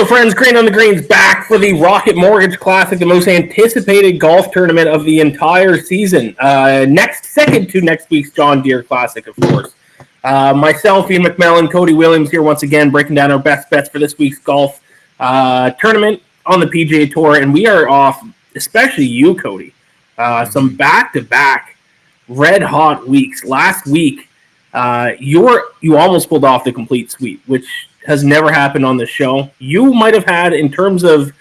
Hello, friends. Green on the Green's back for the Rocket Mortgage Classic, the most anticipated golf tournament of the entire season. Second to next week's John Deere Classic, of course. Myself, Iain, MacMillan, Cody Williams here once again, breaking down our best bets for this week's golf tournament on the PGA Tour, and we are off, especially you, Cody. Some back-to-back red-hot weeks. Last week, you almost pulled off the complete sweep, which has never happened on the show. You might have had, in terms of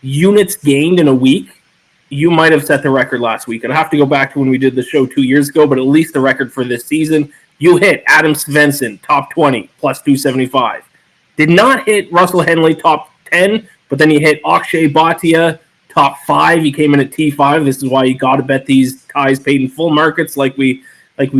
units gained in a week, you might have set the record last week. And I have to go back to when we did the show 2 years ago, but at least the record for this season, you hit Adam Svensson, top 20, plus 275. Did not hit Russell Henley, top 10, but then you hit Akshay Bhatia, top 5. He came in at T5. This is why you got to bet these ties paid in full markets like we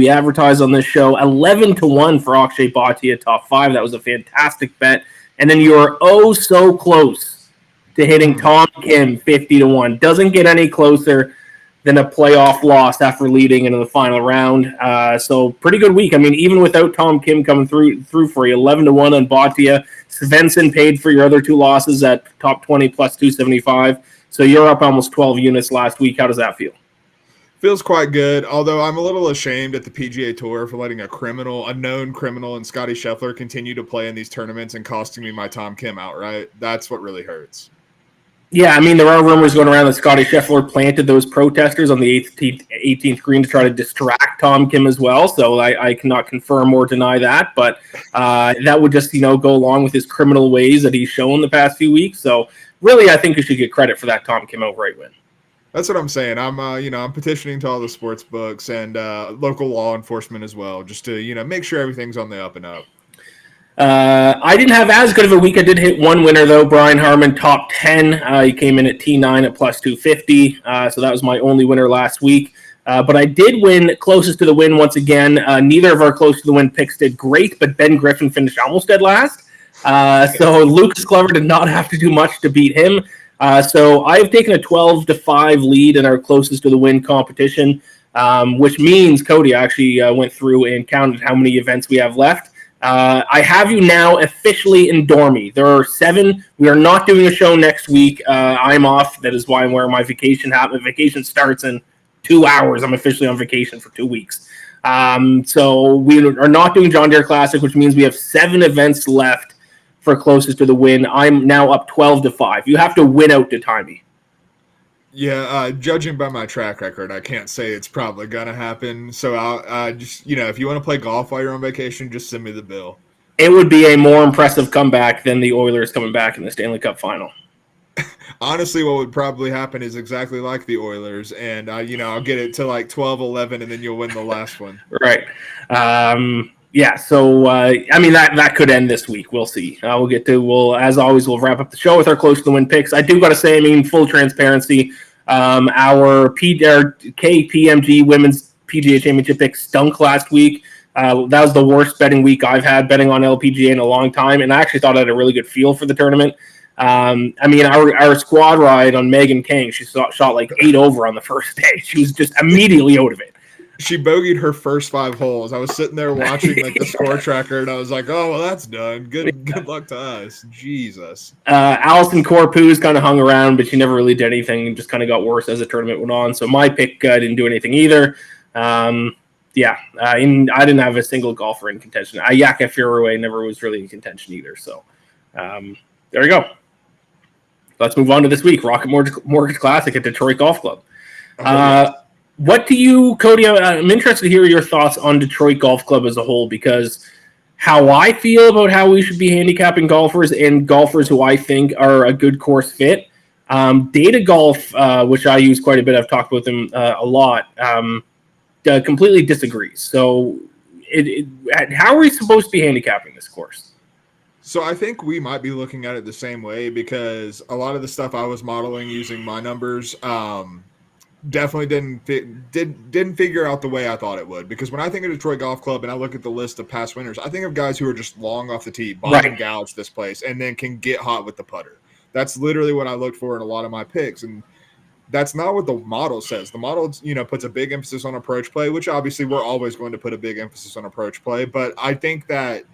advertise on this show. 11-1 for Akshay Bhatia, top 5. That was a fantastic bet. And then you're so close to hitting Tom Kim, 50-1. Doesn't get any closer than a playoff loss after leading into the final round. So pretty good week. I mean, even without Tom Kim coming through for you, 11-1 on Bhatia. Svensson paid for your other two losses at top 20 plus 275. So you're up almost 12 units last week. How does that feel? Feels quite good, although I'm a little ashamed at the PGA Tour for letting a known criminal, and Scotty Scheffler continue to play in these tournaments and costing me my Tom Kim outright. That's what really hurts. Yeah, I mean, there are rumors going around that Scotty Scheffler planted those protesters on the 18th green to try to distract Tom Kim as well, so I cannot confirm or deny that, but that would just, go along with his criminal ways that he's shown the past few weeks. So really, I think you should get credit for that Tom Kim outright win. That's what I'm saying. I'm petitioning to all the sports books and local law enforcement as well, just to, make sure everything's on the up and up. I didn't have as good of a week. I did hit one winner, though. Brian Harman, top 10. He came in at T9 at plus 250. So that was my only winner last week. But I did win closest to the win once again. Neither of our close to the win picks did great, but Ben Griffin finished almost dead last. So Lucas Glover did not have to do much to beat him. So I've taken a 12-5 lead in our closest to the win competition, which means Cody actually went through and counted how many events we have left. I have you now officially in Dormy. There are 7. We are not doing a show next week. I'm off. That is why I'm wearing my vacation hat. My vacation starts in 2 hours. I'm officially on vacation for 2 weeks. So we are not doing John Deere Classic, which means we have 7 events left for closest to the win. I'm now up 12-5. You have to win out to tie me. Yeah, judging by my track record, I can't say it's probably going to happen. So I'll just, if you want to play golf while you're on vacation, just send me the bill. It would be a more impressive comeback than the Oilers coming back in the Stanley Cup final. Honestly, what would probably happen is exactly like the Oilers, and I'll get it to like 12-11, and then you'll win the last one. Right. Yeah, so, that could end this week. We'll see. As always, we'll wrap up the show with our close to the win picks. I do got to say, full transparency, our KPMG Women's PGA Championship pick stunk last week. That was the worst betting week I've had betting on LPGA in a long time, and I actually thought I had a really good feel for the tournament. Our squad ride on Megan Kang, she shot like 8 over on the first day. She was just immediately out of it. She bogeyed her first 5 holes. I was sitting there watching the score tracker, and I was like, "Oh, well, that's done. Good luck to us." Jesus. Allison Corpus kind of hung around, but she never really did anything. And just kind of got worse as the tournament went on. So my pick didn't do anything either. I didn't have a single golfer in contention. Ayaka Fiorue never was really in contention either. So there we go. Let's move on to this week. Rocket Mortgage Classic at Detroit Golf Club. What do you, Cody, I'm interested to hear your thoughts on Detroit Golf Club as a whole, because how I feel about how we should be handicapping golfers and golfers who I think are a good course fit. Data Golf, which I use quite a bit, I've talked with them a lot, completely disagrees. So how are we supposed to be handicapping this course? So I think we might be looking at it the same way, because a lot of the stuff I was modeling using my numbers definitely didn't figure out the way I thought it would. Because when I think of Detroit Golf Club and I look at the list of past winners, I think of guys who are just long off the tee, bomb and gouge this place, and then can get hot with the putter. That's literally what I looked for in a lot of my picks, and that's not what the model says. The model, puts a big emphasis on approach play, which obviously we're always going to put a big emphasis on approach play. But I think that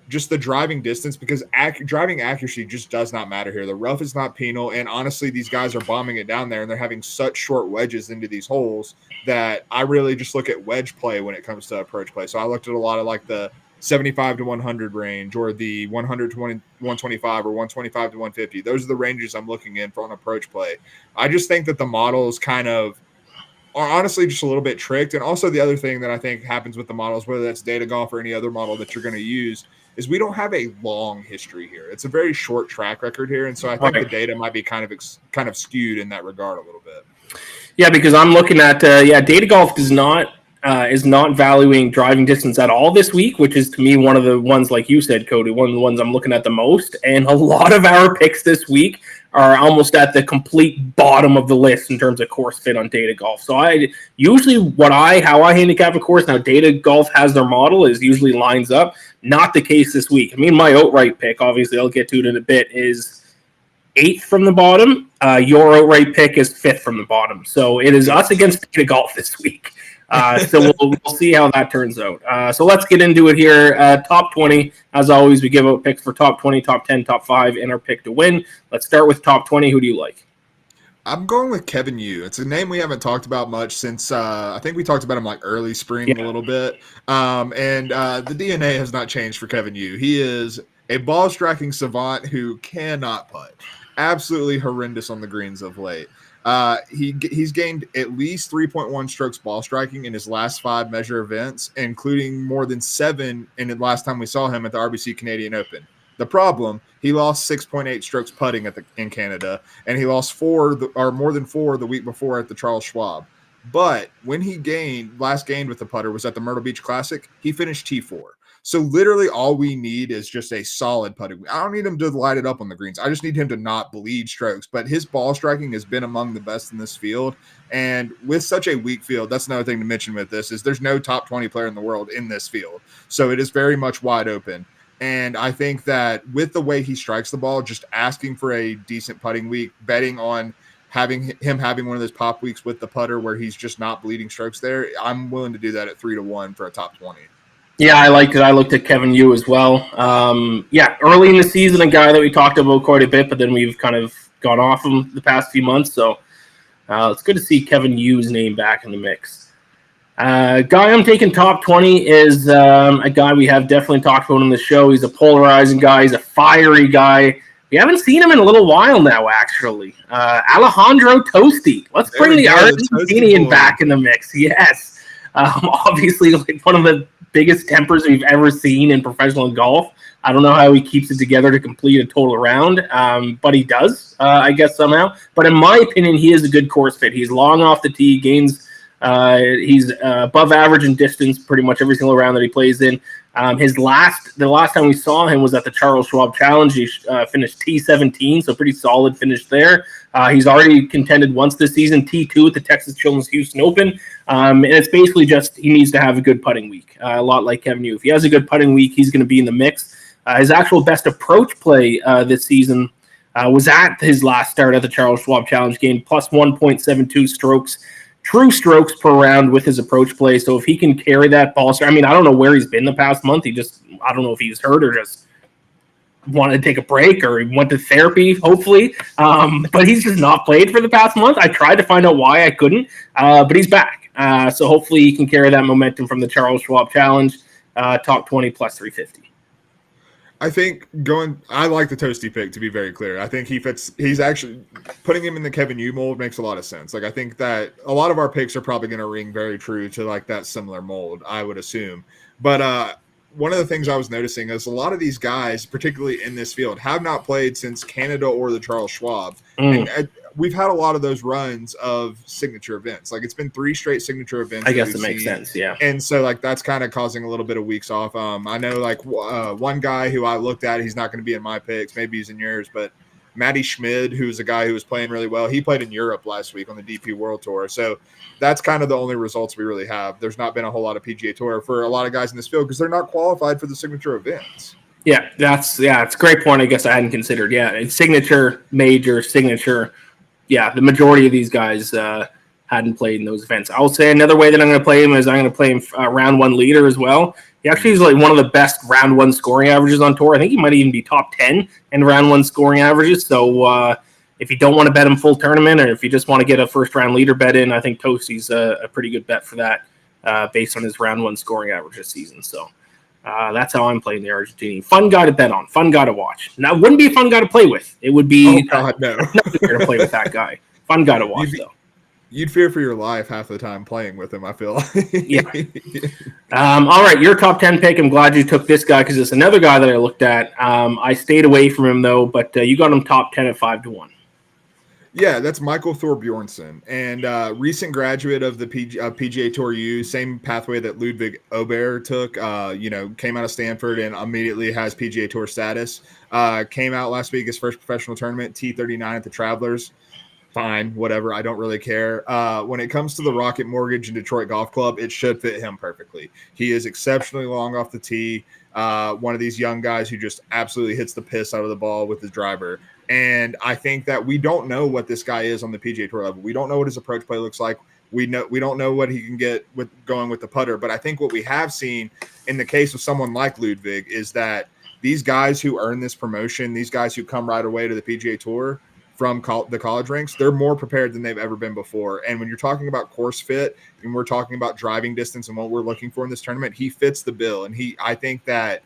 just the driving distance, because driving accuracy just does not matter here. The rough is not penal, and honestly, these guys are bombing it down there, and they're having such short wedges into these holes that I really just look at wedge play when it comes to approach play. So I looked at a lot of like the 75 to 100 range, or the 100 to 125, or 125 to 150. Those are the ranges I'm looking in for an approach play. I just think that the models kind of are honestly just a little bit tricked. And also the other thing that I think happens with the models, whether that's Data Golf or any other model that you're going to use, is we don't have a long history here. It's a very short track record here. And so I think the data might be kind of skewed in that regard a little bit. Yeah, because I'm looking at, Data Golf is not valuing driving distance at all this week, which is to me one of the ones, like you said, Cody, one of the ones I'm looking at the most. And a lot of our picks this week are almost at the complete bottom of the list in terms of course fit on Data Golf. So I usually how I handicap a course, now Data Golf has their model, is usually lines up. Not the case this week. I mean, my outright pick, obviously I'll get to it in a bit, is 8th from the bottom. Your outright pick is 5th from the bottom. So it is us against Data Golf this week. So we'll see how that turns out. So let's get into it here. Top 20. As always, we give out picks for top 20, top 10, top 5, and our pick to win. Let's start with top 20. Who do you like? I'm going with Kevin Yu. It's a name we haven't talked about much since I think we talked about him like early spring a little bit. And the DNA has not changed for Kevin Yu. He is a ball striking savant who cannot putt. Absolutely horrendous on the greens of late. He's gained at least 3.1 strokes ball striking in his last 5 measure events, including more than 7 in the last time we saw him at the RBC Canadian Open. The problem, he lost 6.8 strokes putting in Canada, and he lost more than 4 the week before at the Charles Schwab. But when he last gained with the putter was at the Myrtle Beach Classic, he finished T4. So literally all we need is just a solid putting. I don't need him to light it up on the greens. I just need him to not bleed strokes. But his ball striking has been among the best in this field. And with such a weak field, that's another thing to mention with this, is there's no top 20 player in the world in this field. So it is very much wide open. And I think that with the way he strikes the ball, just asking for a decent putting week, betting on having one of those pop weeks with the putter where he's just not bleeding strokes there, I'm willing to do that at 3-1 for a top 20. Yeah, I liked it. I looked at Kevin Yu as well. Early in the season, a guy that we talked about quite a bit, but then we've kind of gone off him the past few months. So it's good to see Kevin Yu's name back in the mix. Guy I'm taking top 20 is a guy we have definitely talked about on the show. He's a polarizing guy. He's a fiery guy. We haven't seen him in a little while now, actually. Alejandro Tosti. Let's bring the Argentinian back in the mix. Yes. Obviously, like one of the biggest tempers we've ever seen in professional golf. I don't know how he keeps it together to complete a total round, but he does, I guess, somehow. But in my opinion, he is a good course fit. He's long off the tee, gains. He's above average in distance pretty much every single round that he plays in. The last time we saw him was at the Charles Schwab Challenge. He finished T17, so pretty solid finish there. He's already contended once this season, T2 at the Texas Children's Houston Open. And it's basically just he needs to have a good putting week, a lot like Kevin Yu. If he has a good putting week, he's going to be in the mix. His actual best approach play this season was at his last start at the Charles Schwab Challenge, gained plus 1.72 true strokes per round with his approach play. So if he can carry that ball, I mean, I don't know where he's been the past month. I don't know if he's hurt or just wanted to take a break or he went to therapy, hopefully. But he's just not played for the past month. I tried to find out why I couldn't, but he's back. So hopefully he can carry that momentum from the Charles Schwab Challenge, top 20 plus 350. I think I like the Toasty pick, to be very clear. I think he fits. He's actually putting him in the Kevin Yu mold makes a lot of sense. Like, I think that a lot of our picks are probably going to ring very true to like that similar mold, I would assume. But one of the things I was noticing is a lot of these guys, particularly in this field, have not played since Canada or the Charles Schwab. And we've had a lot of those runs of signature events. Like, it's been 3 straight signature events. I guess it makes sense, yeah. And so, like, that's kind of causing a little bit of weeks off. I know, like, one guy who I looked at, he's not going to be in my picks. Maybe he's in yours, but Matty Schmid, who's a guy who was playing really well, he played in Europe last week on the DP World Tour. So that's kind of the only results we really have. There's not been a whole lot of PGA Tour for a lot of guys in this field because they're not qualified for the signature events. Yeah, it's a great point. I guess I hadn't considered. Yeah, it's signature, major, signature. Yeah, the majority of these guys hadn't played in those events. I'll say another way that I'm going to play him is I'm going to play him round one leader as well. He actually is like one of the best round one scoring averages on tour. I think he might even be top 10 in round one scoring averages. So if you don't want to bet him full tournament, or if you just want to get a first round leader bet in, I think Tosti's a pretty good bet for that based on his round one scoring average this season. So that's how I'm playing the Argentinian. Fun guy to bet on. Fun guy to watch. Now, it wouldn't be a fun guy to play with. It would be no. to play with that guy. Fun guy to watch, though. You'd fear for your life half the time playing with him, I feel like. Yeah. All right, your top 10 pick. I'm glad you took this guy because it's another guy that I looked at. I stayed away from him, though, but you got him top 10 at 5-1. Yeah, that's Michael Thorbjornsen, and recent graduate of the PGA Tour U, same pathway that Ludwig Aubert took. Came out of Stanford and immediately has PGA Tour status. Came out last week, his first professional tournament, T39 at the Travelers. Fine, whatever. I don't really care. When it comes to the Rocket Mortgage and Detroit Golf Club, it should fit him perfectly. He is exceptionally long off the tee. One of these young guys who just absolutely hits the piss out of the ball with his driver. And I think that we don't know what this guy is on the PGA Tour level. We don't know what his approach play looks like. We don't know what he can get with going with the putter. But I think what we have seen in the case of someone like Ludwig is that these guys who earn this promotion, these guys who come right away to the PGA Tour from the college ranks, they're more prepared than they've ever been before. And when you're talking about course fit and we're talking about driving distance and what we're looking for in this tournament, he fits the bill. And I think that,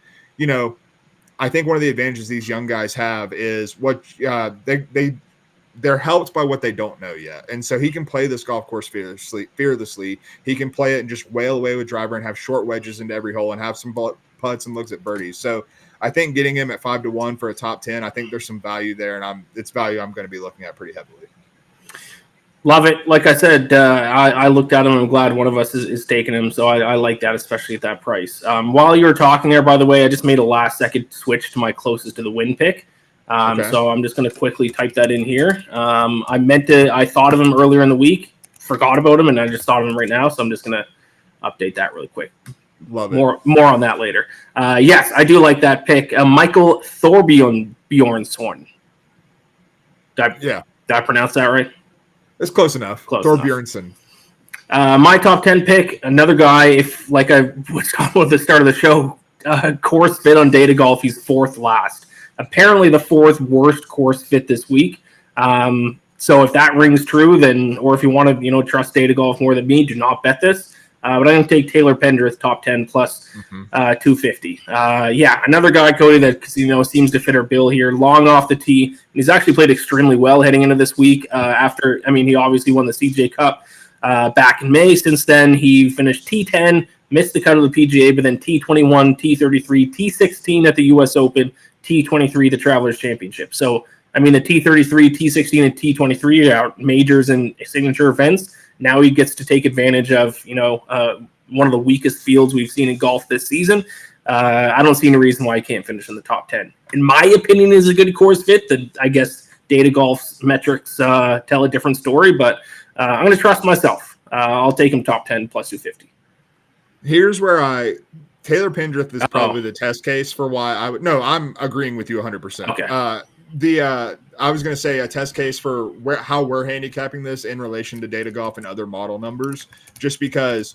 I think one of the advantages these young guys have is what they're helped by what they don't know yet. And so he can play this golf course fearlessly. He can play it and just wail away with driver and have short wedges into every hole and have some putts and looks at birdies. So I think getting him at 5-1 for a top 10, I think there's some value there, and it's value I'm going to be looking at pretty heavily. Love it. Like I said, I looked at him. I'm glad one of us is taking him, so I like that, especially at that price. While you were talking there, by the way, I just made a last-second switch to my closest to the win pick. Okay. So I'm just going to quickly type that in here. I thought of him earlier in the week, forgot about him, and I just thought of him right now, so I'm just going to update that really quick. Love it. More on that later. Yes, I do like that pick. Michael Thorbjornsen. Did I pronounce that right? It's close enough. Thorbjornsen. My top 10 pick, another guy, if like I was talking about at the start of the show, course fit on Data Golf, he's fourth last. Apparently the fourth worst course fit this week. So if that rings true, then, or if you want to, trust Data Golf more than me, do not bet this. But I'm going to take Taylor Pendrith top 10 plus 250. Another guy, Cody, that seems to fit our bill here. Long off the tee. And he's actually played extremely well heading into this week. He obviously won the CJ Cup back in May. Since then, he finished T10, missed the cut of the PGA, but then T21, T33, T16 at the U.S. Open, T23, the Travelers Championship. So, the T33, T16, and T23 are majors and signature events. Now he gets to take advantage of, one of the weakest fields we've seen in golf this season. I don't see any reason why he can't finish in the top 10. In my opinion, is a good course fit. I guess Data Golf's metrics tell a different story, but I'm going to trust myself. I'll take him top 10 plus 250. Here's where Taylor Pendrith is probably the test case for why I'm agreeing with you 100%. Okay. I was going to say a test case for how we're handicapping this in relation to Data Golf and other model numbers, just because,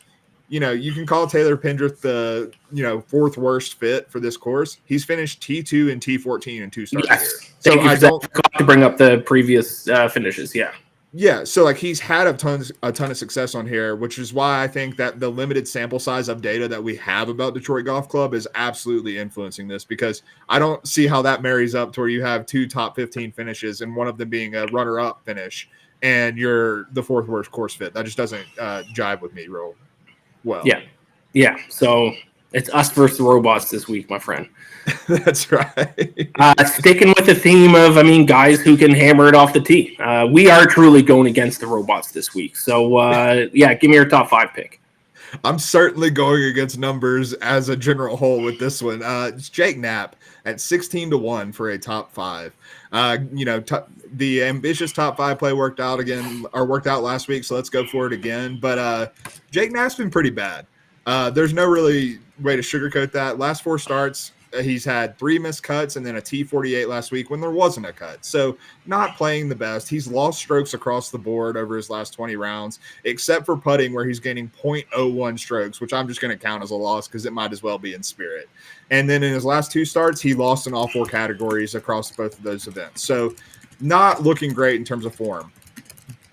you can call Taylor Pendrith the, fourth worst fit for this course. He's finished T2 and T14 in 2 starts here. So I forgot to bring up the previous finishes. Yeah. Yeah, so he's had a ton of success on here, which is why I think that the limited sample size of data that we have about Detroit Golf Club is absolutely influencing this, because I don't see how that marries up to where you have 2 top 15 finishes and one of them being a runner-up finish, and you're the fourth worst course fit. That just doesn't jive with me real well. Yeah. So it's us versus the robots this week, my friend. That's right. Sticking with the theme of, guys who can hammer it off the tee. We are truly going against the robots this week. So, give me your top 5 pick. I'm certainly going against numbers as a general whole with this one. It's Jake Knapp at 16-1 for a top 5. The ambitious top 5 play worked out last week, so let's go for it again. But Jake Knapp's been pretty bad. There's no really way to sugarcoat that. Last 4 starts, he's had 3 missed cuts and then a T48 last week when there wasn't a cut. So not playing the best. He's lost strokes across the board over his last 20 rounds, except for putting where he's gaining 0.01 strokes, which I'm just going to count as a loss because it might as well be in spirit. And then in his last 2 starts, he lost in all 4 categories across both of those events. So not looking great in terms of form.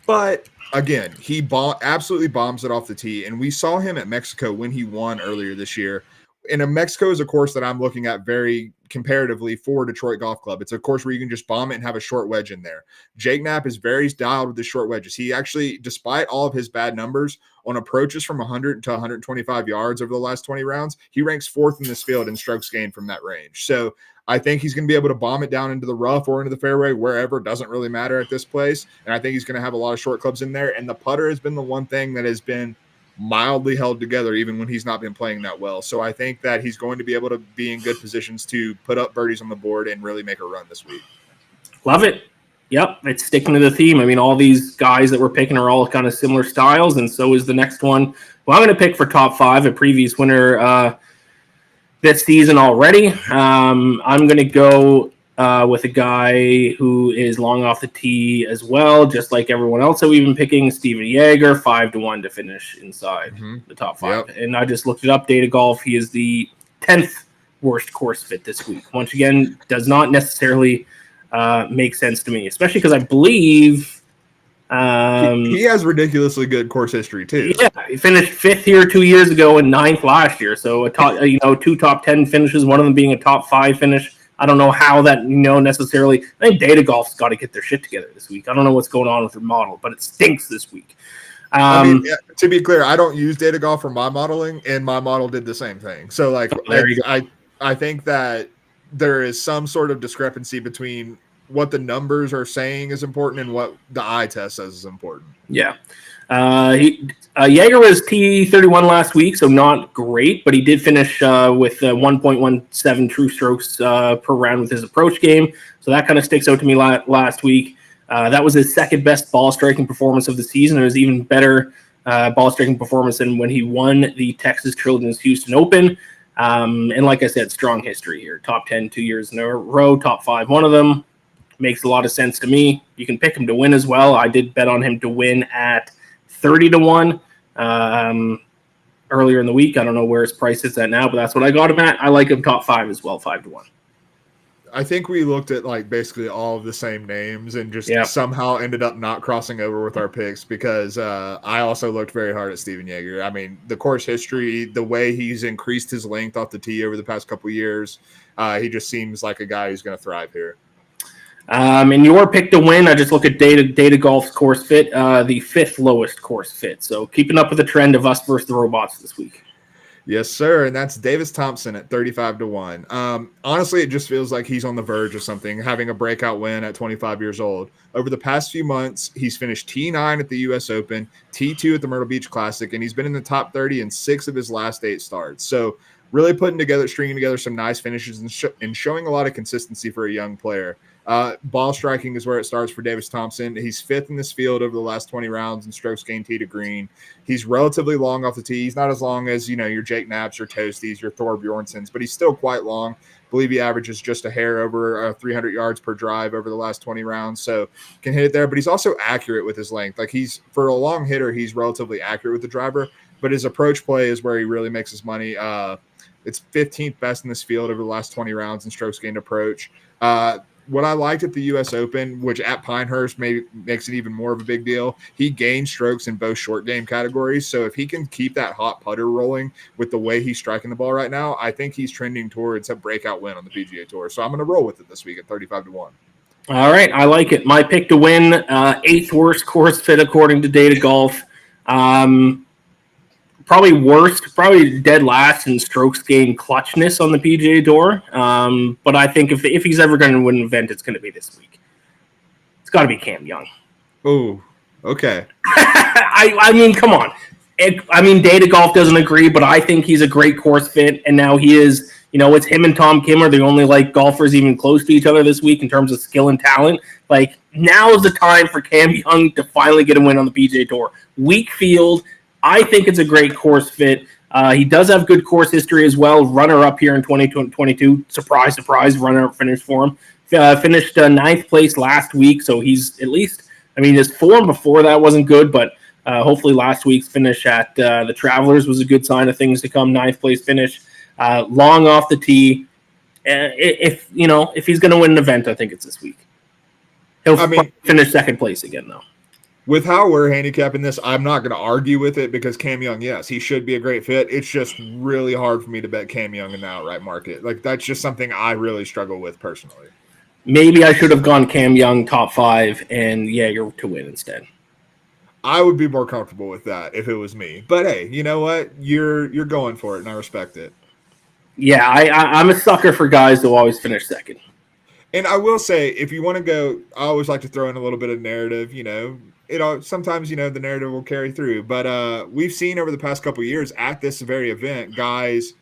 But again, he absolutely bombs it off the tee. And we saw him at Mexico when he won earlier this year. And Mexico is a course that I'm looking at very comparatively for Detroit Golf Club. It's a course where you can just bomb it and have a short wedge in there. Jake Knapp is very dialed with the short wedges. He actually, despite all of his bad numbers on approaches from 100 to 125 yards over the last 20 rounds, he ranks 4th in this field in strokes gained from that range. So I think he's going to be able to bomb it down into the rough or into the fairway, wherever. It doesn't really matter at this place. And I think he's going to have a lot of short clubs in there. And the putter has been the one thing that has been mildly held together even when he's not been playing that well. So I think that he's going to be able to be in good positions to put up birdies on the board and really make a run this week. Love it. Yep, it's sticking to the theme. I mean, all these guys that we're picking are all kind of similar styles, and so is the next one. Well, I'm going to pick for top 5, a previous winner this season already. I'm going to go with a guy who is long off the tee as well, just like everyone else that we've been picking, Steven Yeager, 5-1 to finish inside the top 5. Yep. And I just looked it up, Data Golf. He is the 10th worst course fit this week. Once again, does not necessarily make sense to me, especially because I believe he has ridiculously good course history too. Yeah, he finished 5th here 2 years ago and 9th last year. So a top, 2 top 10 finishes, one of them being a top 5 finish. I don't know how that, necessarily. I think Data Golf's got to get their shit together this week. I don't know what's going on with their model, but it stinks this week. To be clear, I don't use Data Golf for my modeling, and my model did the same thing. So, I think that there is some sort of discrepancy between what the numbers are saying is important and what the eye test says is important. Yeah. Yeager was T31 last week, so not great, but he did finish with 1.17 true strokes per round with his approach game. So that kind of sticks out to me last week. That was his 2nd best ball striking performance of the season. It was even better ball striking performance than when he won the Texas Children's Houston Open. And like I said, strong history here. Top 10 2 years in a row, top 5 one of them. Makes a lot of sense to me. You can pick him to win as well. I did bet on him to win at 30-1 earlier in the week. I don't know where his price is at now, but that's what I got him at. I like him top 5 as well, 5-1. I think we looked at basically all of the same names and just somehow ended up not crossing over with our picks because I also looked very hard at Steven Yeager. I mean, the course history, the way he's increased his length off the tee over the past couple of years, he just seems like a guy who's going to thrive here. In your pick to win, I just look at Data Golf's course fit, the 5th lowest course fit. So keeping up with the trend of us versus the robots this week. Yes, sir. And that's Davis Thompson at 35-1. Honestly, it just feels like he's on the verge of something, having a breakout win at 25 years old. Over the past few months, he's finished T9 at the U.S. Open, T2 at the Myrtle Beach Classic, and he's been in the top 30 in 6 of his last 8 starts. So really stringing together some nice finishes and showing a lot of consistency for a young player. Ball striking is where it starts for Davis Thompson. He's 5th in this field over the last 20 rounds in strokes gained tee to green. He's relatively long off the tee. He's not as long as, your Jake Knapps, your Toasties, your Thor Bjornsons, but he's still quite long. I believe he averages just a hair over 300 yards per drive over the last 20 rounds. So can hit it there, but he's also accurate with his length. For a long hitter, he's relatively accurate with the driver, but his approach play is where he really makes his money. It's 15th best in this field over the last 20 rounds in strokes gained approach. What I liked at the U.S. Open, which at Pinehurst makes it even more of a big deal, he gained strokes in both short game categories. So if he can keep that hot putter rolling with the way he's striking the ball right now, I think he's trending towards a breakout win on the PGA Tour. So I'm going to roll with it this week at 35-1. All right, I like it. My pick to win, 8th worst course fit according to Data Golf. Probably dead last in strokes gained clutchness on the PGA Tour. But I think if he's ever going to win an event, it's going to be this week. It's got to be Cam Young. Oh, okay. I mean, come on. Data Golf doesn't agree, but I think he's a great course fit. And now he is, it's him and Tom Kim are the only golfers even close to each other this week in terms of skill and talent. Now is the time for Cam Young to finally get a win on the PGA Tour. Weak field. I think it's a great course fit. He does have good course history as well. Runner-up here in 2022. Surprise, surprise, runner-up finish for him. Finished ninth place last week, so he's at least, I mean, his form before that wasn't good, but hopefully last week's finish at the Travelers was a good sign of things to come. Ninth place finish. Long off the tee. If he's going to win an event, I think it's this week. He'll finish second place again, though. With how we're handicapping this, I'm not going to argue with it because Cam Young, yes, he should be a great fit. It's just really hard for me to bet Cam Young in the outright market. Like, that's just something I really struggle with personally. Maybe I should have gone Cam Young top 5 and you're to win instead. I would be more comfortable with that if it was me. But hey, you know what? You're going for it, and I respect it. Yeah, I'm a sucker for guys who always finish second. And I will say, if you want to go, I always like to throw in a little bit of narrative. Sometimes the narrative will carry through. But we've seen over the past couple of years at this very event, guys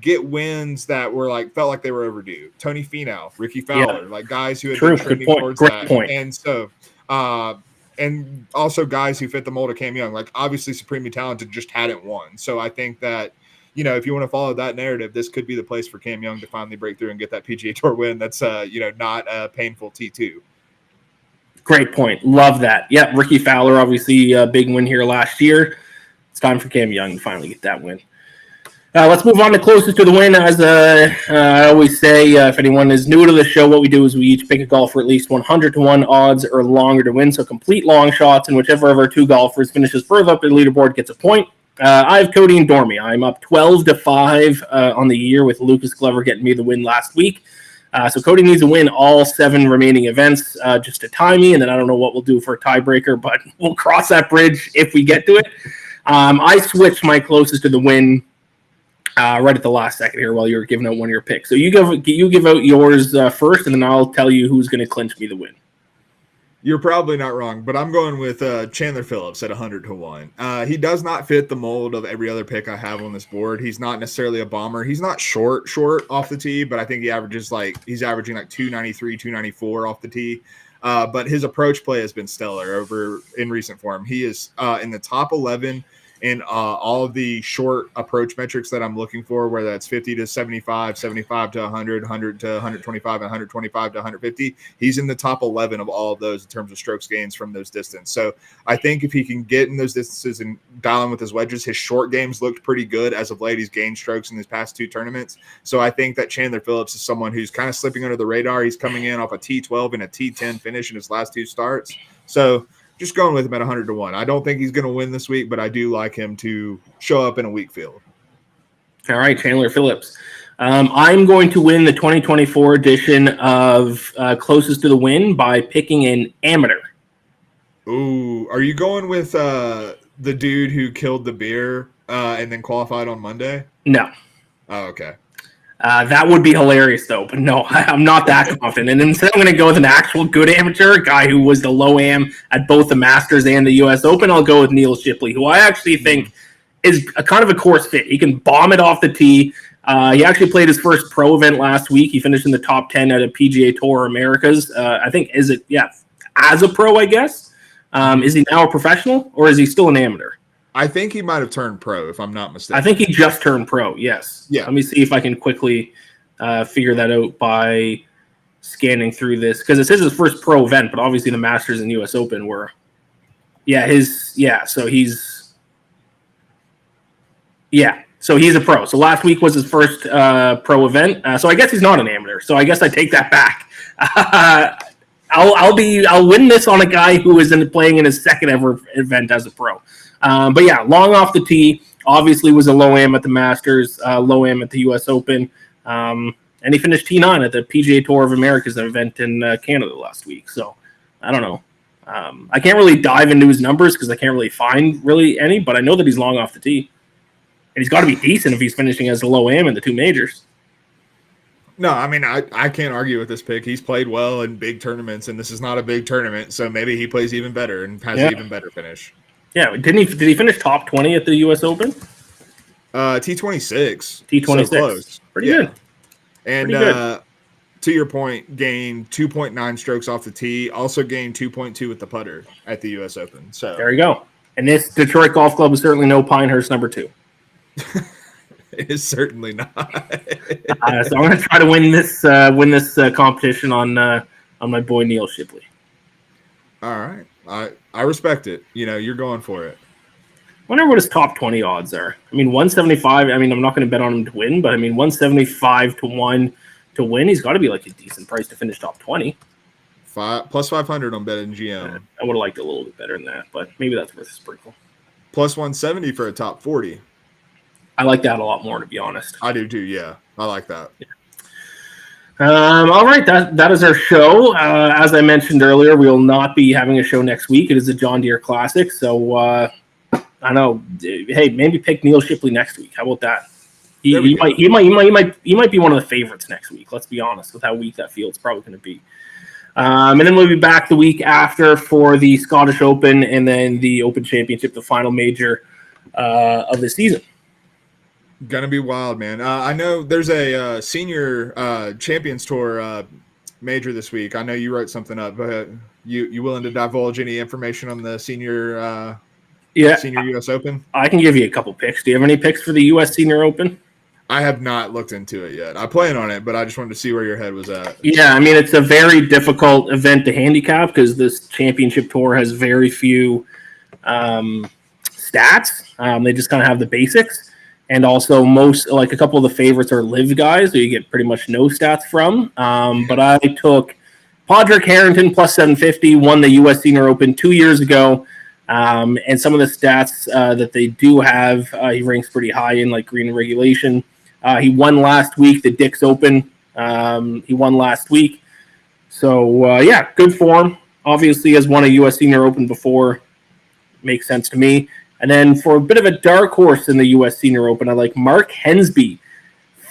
get wins that were felt like they were overdue. Tony Finau, Ricky Fowler, guys who had been trending towards that. Point. And so, and also guys who fit the mold of Cam Young, obviously supremely talented, just hadn't won. So I think that, if you want to follow that narrative, this could be the place for Cam Young to finally break through and get that PGA Tour win. That's, not a painful T2. Great point. Love that. Yeah, Ricky Fowler, obviously a big win here last year. It's time for Cam Young to finally get that win. Let's move on to closest to the win. As I always say, if anyone is new to the show, what we do is we each pick a golfer at least 100-1 odds or longer to win. So complete long shots, and whichever of our two golfers finishes further up the leaderboard gets a point. I have Cody and Dormy. I'm up 12-5 on the year with Lucas Glover getting me the win last week. So Cody needs to win all 7 remaining events just to tie me, and then I don't know what we'll do for a tiebreaker, but we'll cross that bridge if we get to it. I switched my closest to the win right at the last second here while you were giving out one of your picks. So you give out yours first, and then I'll tell you who's going to clinch me the win. You're probably not wrong, but I'm going with Chandler Phillips at 100-1. He does not fit the mold of every other pick I have on this board. He's not necessarily a bomber. He's not short off the tee, but I think he's averaging 293, 294 off the tee. But his approach play has been stellar in recent form. He is in the top 11 in all of the short approach metrics that I'm looking for, whether that's 50 to 75, 75 to 100, 100 to 125, and 125 to 150. He's in the top 11 of all of those in terms of strokes gains from those distance. So I think if he can get in those distances and dial in with his wedges, his short games looked pretty good as of late. He's gained strokes in his past 2 tournaments. So I think that Chandler Phillips is someone who's kind of slipping under the radar. He's coming in off a T12 and a T10 finish in his last 2 starts. So just going with him at 100-1. I don't think he's going to win this week, but I do like him to show up in a weak field. All right, Chandler Phillips. I'm going to win the 2024 edition of Closest to the Win by picking an amateur. Ooh, are you going with the dude who killed the beer and then qualified on Monday? No. Oh, okay. That would be hilarious, though. But no, I'm not that confident. And instead, I'm going to go with an actual good amateur, a guy who was the low am at both the Masters and the U.S. Open. I'll go with Neil Shipley, who I actually think is a kind of a course fit. He can bomb it off the tee. He actually played his first pro event last week. He finished in the top 10 at a PGA Tour Americas. I think, as a pro, I guess. Is he now a professional, or is he still an amateur? I think he might have turned pro, if I'm not mistaken. I think he just turned pro, yes. Yeah. Let me see if I can quickly figure that out by scanning through this. Because it says his first pro event, but obviously the Masters and U.S. Open were. So he's a pro. So last week was his first pro event. So I guess he's not an amateur. So I guess I take that back. I'll win this on a guy who is playing in his second ever event as a pro. But yeah, long off the tee, obviously was a low am at the Masters, low am at the U.S. Open, and he finished T9 at the PGA Tour of Americas event in Canada last week. So I don't know. I can't really dive into his numbers because I can't really find really any, but I know that he's long off the tee. And he's got to be decent if he's finishing as a low am in the 2 majors. No, I mean, I can't argue with this pick. He's played well in big tournaments, and this is not a big tournament, so maybe he plays even better and has an even better finish. Yeah, did he finish top 20 at the U.S. Open? T26. T26. So close. Pretty good. And to your point, gained 2.9 strokes off the tee. Also gained 2.2 with the putter at the U.S. Open. So there you go. And this Detroit Golf Club is certainly no Pinehurst number 2. It is certainly not. So I'm going to try to win this competition on my boy Neil Shipley. All right, I respect it. You're going for it. I wonder what his top 20 odds are. I mean, 175. I mean, I'm not going to bet on him to win, but I mean, 175 to 1 to win. He's got to be like a decent price to finish top 20. Plus 500 on BetMGM. I would have liked it a little bit better than that, but maybe that's worth a sprinkle. Plus 170 for a top 40. I like that a lot more, to be honest. I do too. Yeah, I like that. Yeah. All right, that is our show. As I mentioned earlier, we will not be having a show next week. It is a John Deere Classic, so I know. Hey, maybe pick Neil Shipley next week. How about that? He might be one of the favorites next week. Let's be honest with how weak that field's probably going to be. And then we'll be back the week after for the Scottish Open and then the Open Championship, the final major of the season. Gonna be wild, man. I know there's a senior Champions Tour major this week. I know you wrote something up, but you willing to divulge any information on the senior senior U.S. Open? I can give you a couple picks. Do you have any picks for the U.S. Senior Open? I have not looked into it yet. I plan on it, but I just wanted to see where your head was at. Yeah, I mean, it's a very difficult event to handicap because this championship tour has very few stats. They just kind of have the basics. And also a couple of the favorites are live guys, so you get pretty much no stats from. But I took Padraig Harrington plus 750, won the U.S. Senior Open 2 years ago. And some of the stats that they do have, he ranks pretty high in, like green regulation. He won last week, the Dix Open. He won last week. So, good form. Obviously has won a U.S. Senior Open before. Makes sense to me. And then for a bit of a dark horse in the U.S. Senior Open, I like Mark Hensby,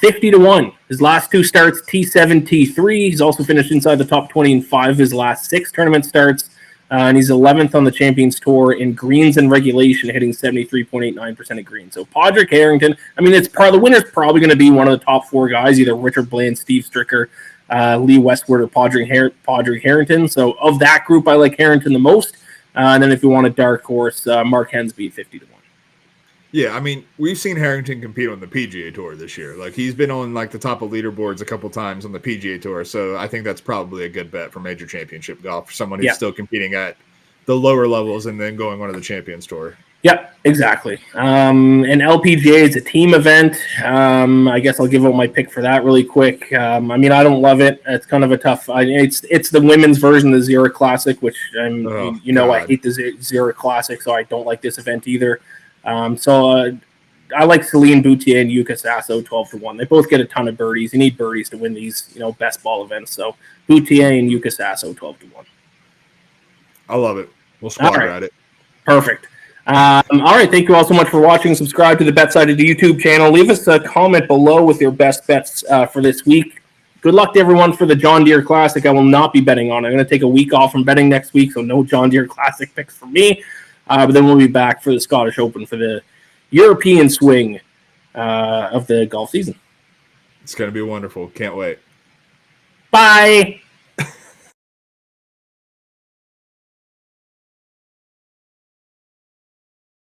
50-1. His last 2 starts, T7, T3. He's also finished inside the top 20 in 5 of his last 6 tournament starts. And he's 11th on the Champions Tour in greens and regulation, hitting 73.89% of greens. So Padraig Harrington, I mean, the winner's probably going to be one of the top 4 guys, either Richard Bland, Steve Stricker, Lee Westwood, or Padraig Harrington. So of that group, I like Harrington the most. And then if you want a dark horse, Mark Hensby, 50-1. Yeah, I mean, we've seen Harrington compete on the PGA Tour this year. Like, he's been on, like, the top of leaderboards a couple times on the PGA Tour, so I think that's probably a good bet for major championship golf for someone who's still competing at the lower levels and then going on to the Champions Tour. Yep, exactly. And LPGA is a team event. I guess I'll give out my pick for that really quick. I mean, I don't love it. It's kind of a tough. It's the women's version of the Zurich Classic, which I hate the Zurich Classic, so I don't like this event either. I like Celine Boutier and Yuka Sasso 12-1. They both get a ton of birdies. You need birdies to win these, best ball events. So Boutier and Yuka Sasso 12-1. I love it. We'll squatter at it. Perfect. All right. Thank you all so much for watching. Subscribe to the Bet Side of the YouTube channel. Leave us a comment below with your best bets for this week. Good luck to everyone for the John Deere Classic. I will not be betting on it. I'm going to take a week off from betting next week, so no John Deere Classic picks for me. But then we'll be back for the Scottish Open for the European swing of the golf season. It's going to be wonderful. Can't wait. Bye.